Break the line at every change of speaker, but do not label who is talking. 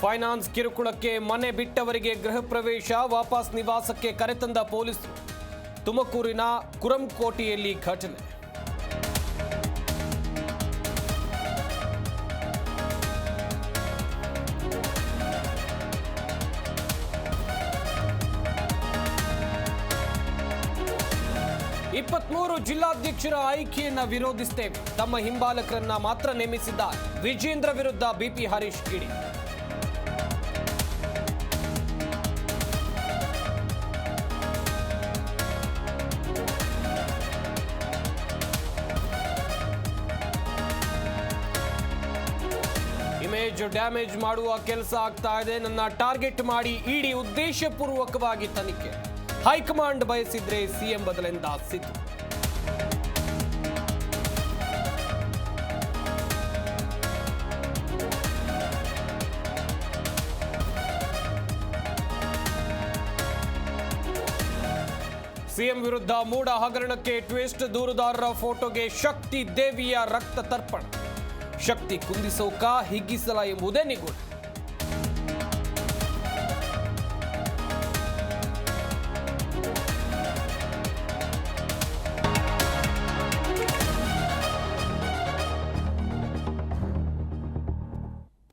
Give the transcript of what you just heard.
Finance ಕಿರುಕುಳಕ್ಕೆ ಮನೆ ಬಿಟ್ಟವರಿಗೆ ಗೃಹ ಪ್ರವೇಶ, ವಾಪಸ್ ನಿವಾಸಕ್ಕೆ ಕರೆತಂದ ಪೊಲೀಸರು. ತುಮಕೂರಿನ ಕುರಂಕೋಟೆಯಲ್ಲಿ ಘಟನೆ. ಇಪ್ಪತ್ಮೂರು ಜಿಲ್ಲಾಧ್ಯಕ್ಷರ ಆಯ್ಕೆಯನ್ನ ವಿರೋಧಿಸುತ್ತೇವೆ, ತಮ್ಮ ಹಿಂಬಾಲಕರನ್ನ ಮಾತ್ರ ನೇಮಿಸಿದ್ದಾರೆ. ವಿಜೇಂದ್ರ ವಿರುದ್ಧ ಬಿಪಿ ಹರೀಶ್ ಕಿಡಿ. ಇಮೇಜ್ ಡ್ಯಾಮೇಜ್ ಮಾಡುವ ಕೆಲಸ ಆಗ್ತಾ ಇದೆ, ನನ್ನ ಟಾರ್ಗೆಟ್ ಮಾಡಿ ಇಡಿ ಉದ್ದೇಶಪೂರ್ವಕವಾಗಿ ತನಿಖೆ. ಹೈಕಮಾಂಡ್ ಬಯಸಿದ್ರೆ ಸಿಎಂ ಬದಲೆಂದ ಸಿದ್ದು. ಸಿಎಂ ವಿರುದ್ಧ ಮೂಡ ಹಗರಣಕ್ಕೆ ಟ್ವಿಸ್ಟ್, ದೂರುದಾರರ ಫೋಟೋಗೆ ಶಕ್ತಿ ದೇವಿಯ ರಕ್ತ ತರ್ಪಣ. ಶಕ್ತಿ ಕುಂದಿಸೋಕ ಹಿಗ್ಗಿಸಲ ಎಂಬುದೇ ನಿಗೂಢ.